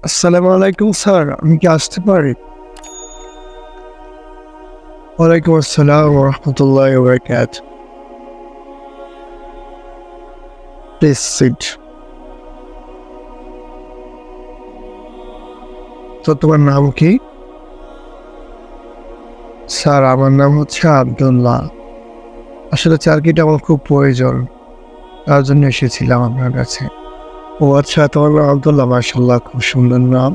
আসসালামু আলাইকুম স্যার, আমি কি আসতে পারি? ওয়ালাইকুম আসসালাম ওয়া রাহমাতুল্লাহি ওয়া বারাকাতুহু। Please sit. তো তোমার নাম কি? স্যার আমার নাম হচ্ছে আব্দুল্লাহ। আসলে চাকরিটা আমার খুব প্রয়োজন, তার জন্য এসেছিলাম আপনার কাছে। ও আচ্ছা, তোমার নাম আব্দুল্লাহ, মাশাআল্লাহ খুব সুন্দর নাম।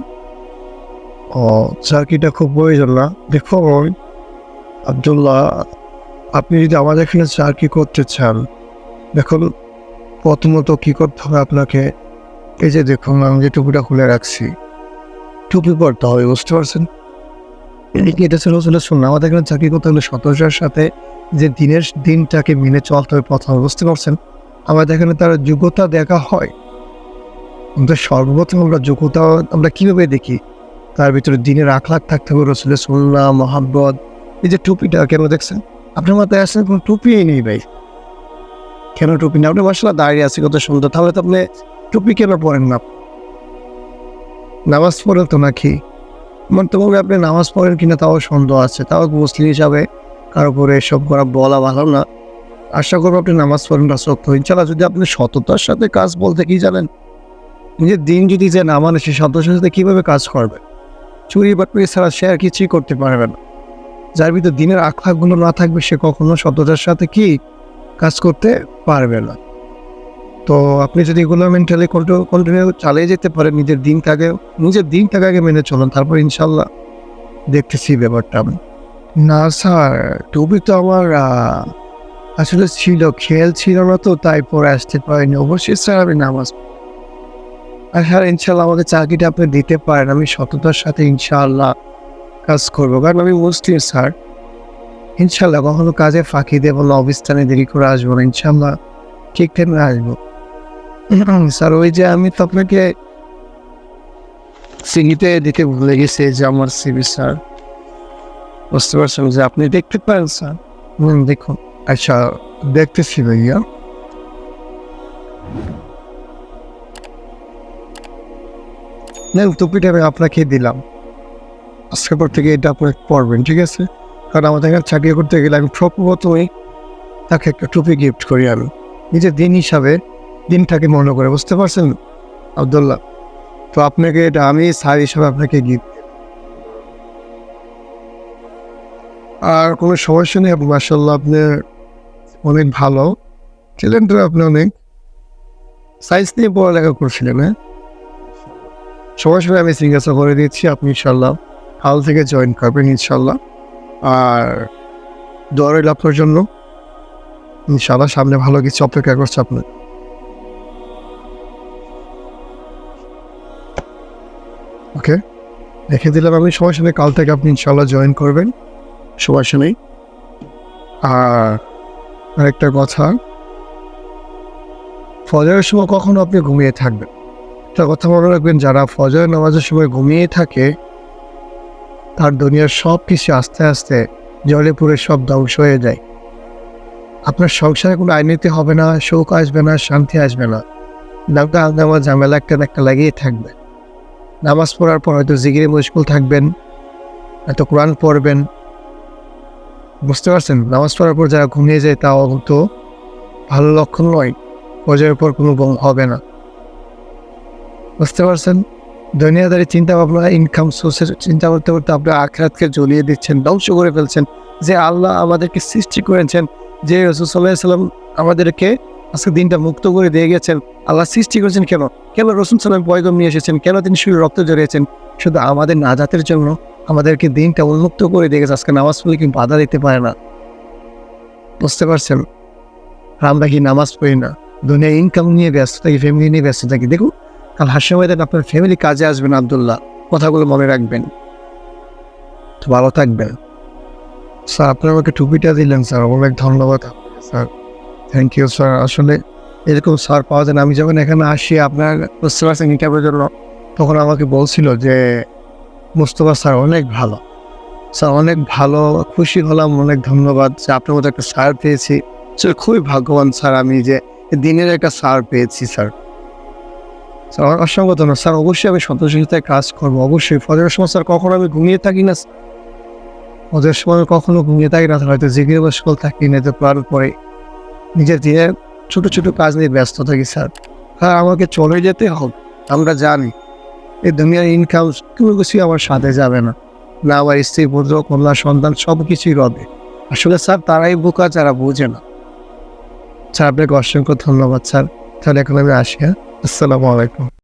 ও, চাকরিটা খুব প্রয়োজন না? দেখুন আব্দুল্লাহ, আপনি যদি আমাদের এখানে চাকরি করতে চান, দেখুন প্রথমত কি করতে হবে আপনাকে, এই যে দেখুন আমি যে টুপিটা খুলে রাখছি, টুপি পরতে হবে, বুঝতে পারছেন? এটা ছিল আসলে শুনুন, আমাদের এখানে চাকরি করতে হলে সততার সাথে যে দিনটাকে মেনে চলতে হবে প্রথমে, বুঝতে পারছেন? আমাদের এখানে তার যোগ্যতা দেখা হয়, কিন্তু সর্বপ্রথম আমরা যোগ্যতা আমরা কিভাবে দেখি, তার ভিতরে দিনের আখলাক থাকতে হবে, রসুলের সুন্নাহ মহাব্বত। এই যে টুপিটা কেন দেখছেন, আপনার মাথায় আসলে কোনো টুপিই নেই ভাই। কেন টুপি না? আপনি মাশাআল্লাহ দাঁড়িয়ে আছে কত সুন্দর, তাহলে তো আপনি টুপি কেন পরেন না? নামাজ পড়েন তো নাকি? আমার তো মনে হয় আপনি নামাজ পড়েন কিনা তাও সন্দেহ আছে। তাও মুসলিম হিসাবে কারো উপরে এসব করা বলা ভালো না। আশা করবো আপনি নামাজ পড়েন না সত্য। ইনশাআল্লাহ যদি আপনি সততার সাথে কাজ বলতে কি জানেন? নিজের দিন যদি যে না মানে, সে সততার সাথে কিভাবে কাজ করবে? চুরি বাটপারি ছাড়া সে আর কিছুই করতে পারবে না। যার ভিতরে দিনের আখলাকগুলো না থাকবে, সে কখনো সততার সাথে কি কাজ করতে পারবে না। তো আপনি যদি এগুলো মেন্টালি কন্টিনিউ চালিয়ে যেতে পারেন, নিজের দিনটাকে আগে মেনে চলুন, তারপর ইনশাল্লাহ দেখতেছি ব্যাপারটা আমি। না স্যার, টুপি তো আমার আসলে ছিল, খেয়াল ছিল না তো, তাই পরে আসতে পারিনি। অবশ্যই স্যার আমি নামাজ আর স্যার ইনশাল্লাহ আমাকে চাকরিটা আপনি দিতে পারেন, আমি সততার সাথে ইনশাআল্লাহ কাজ করবো, কারণ আমি মুসলিম স্যার। ইনশাল্লাহ কখনো কাজে ফাঁকি দেবো না, অবস্থানে দেরি করে আসবো না, ইনশাল্লাহ ঠিক টাইমে আসবো। স্যার ওই যে আমি তো আপনাকে সিভিতে দিতে ভুলে গেছি, যে আমার সিভি স্যার, বুঝতে পারছেন যে আপনি দেখতে পারেন স্যার। দেখুন। আচ্ছা, দেখতেছি ভাইয়া। টুপিটা আমি আপনাকে দিলাম, আজকের পর থেকে এটা আপনি পরবেন, ঠিক আছে? কারণ আমাদের এখানে চাকরি করতে গেলে আমি প্রথমেই তাকে একটা টুপি গিফট করি, আমি নিজের দিন হিসাবে দিনটাকে মনে করে, বুঝতে পারছেন আব্দুল্লাহ? তো আপনাকে এটা আমি স্যার হিসাবে আপনাকে গিফট। আর কোনো সমস্যা নেই, আপনি মাশাআল্লাহ আপনি অনেক ভালো ট্যালেন্টেড, আপনি অনেক সায়েন্স নিয়ে পড়ালেখা করছিলেন, হ্যাঁ? সমস্যা নেই, আমি সিগনেচার করে দিচ্ছি, আপনি ইনশাল্লাহ কাল থেকে জয়েন করবেন ইনশাল্লাহ। আর দোয়া রইল আপনার জন্য, ইনশাল্লাহ সামনে ভালো কিছু অপেক্ষা করছে আপনার। ওকে, রেখে দিলাম আমি, সমস্যা নেই, কাল থেকে আপনি ইনশাল্লাহ জয়েন করবেন, সমস্যা নেই। আর আরেকটা কথা, ফজরের সময় কখনো আপনি ঘুমিয়ে থাকবেন, একটা কথা মনে রাখবেন, যারা ফজরের নামাজের সময় ঘুমিয়ে থাকে, তার দুনিয়ার সব কিছু আস্তে আস্তে জলে পুরে সব ধ্বংস হয়ে যায়। আপনার সংসারে কোনো আইনিতে হবে না, সুখ আসবে না, শান্তি আসবে না, নামটা আলদামা ঝামেলা একটা না একটা লাগিয়ে থাকবে। নামাজ পড়ার পর হয়তো জিকিরে মশগুল থাকবেন, হয়তো কোরআন পড়বেন, বুঝতে পারছেন? নামাজ পড়ার পর যারা ঘুমিয়ে যায়, তাও তো ভালো লক্ষণ নয়। ফজরের পর কোনো ঘুম হবে না, বুঝতে পারছেন? দুনিয়াদারি চিন্তা ভাবনা, ইনকাম সোর্সের চিন্তা করতে করতে আপনার আখিরাতকে জ্বলিয়ে দিচ্ছেন, ধ্বংস করে ফেলছেন। যে আল্লাহ আমাদেরকে সৃষ্টি করেছেন, যে রাসূল সাল্লাল্লাহু আলাইহি ওয়াসাল্লাম আমাদেরকে আজকে দিনটা মুক্ত করে দিয়ে গেছেন, আল্লাহ সৃষ্টি করেছেন কেন? কেন রাসূল সাল্লাল্লাহু পয়গম নিয়ে এসেছেন? কেন তিনি শরীরে রক্ত ঝরিয়েছেন? শুধু আমাদের নাজাতের জন্য। আমাদেরকে দিনটা উন্মুক্ত করে দিয়ে গেছে, আজকে নামাজ পড়লে কি বাধা দিতে পারে না, বুঝতে পারছেন? আর আমরা কি নামাজ পড়ি না, দুনিয়া ইনকাম নিয়ে ব্যস্ত থাকি, ফ্যামিলি নিয়ে ব্যস্ত থাকি। দেখুন কাল হাসির ময়দানে আপনার ফ্যামিলি কাজে আসবেন আব্দুল্লাহ, কথাগুলো মনে রাখবেন। তো ভালো থাকবেন স্যার। আপনার আমাকে টুপিটা দিলেন স্যার, অনেক ধন্যবাদ আপনাকে স্যার, থ্যাংক ইউ স্যার। আসলে এরকম স্যার পাওয়া যায় না। আমি যখন এখানে আসি আপনার, বুঝতে পারছেন, ইন্টারভিউর জন্য, তখন আমাকে বলছিল যে মুস্তফা স্যার অনেক ভালো, স্যার অনেক ভালো, খুশি হলাম, অনেক ধন্যবাদ যে আপনার মতো একটা স্যার পেয়েছি। স্যার খুবই ভাগ্যবান স্যার আমি, যে দিনের একটা স্যার পেয়েছি স্যার। স্যার অসংখ্য ধন্যবাদ স্যার। অবশ্যই আমি সন্তোষের সাথে কাজ করবো, অবশ্যই। ফজরের সময় স্যার কখনো আমি ঘুমিয়ে থাকি না। ফজরের সময় আমি কখনো ঘুমিয়ে থাকি না, হয়তো জেগে বসে থাকি না, তো প্ল্যান পরে নিজের দিনের ছোট ছোট কাজ নিয়ে ব্যস্ত থাকি স্যার। হ্যাঁ, আমাকে চলে যেতে হবে, আমরা জানি এই দুনিয়ার ইনকাম কোনো কিছুই আমার সাথে যাবে না, না আমার স্ত্রী পুত্র কন্যা সন্তান সব কিছুই রবে। আসলে স্যার তারাই বোকা যারা বোঝে না। স্যার আপনাকে অসংখ্য ধন্যবাদ স্যার। তাহলে এখন আমি আসি। হ্যাঁ, আসসালামু আলাইকুম।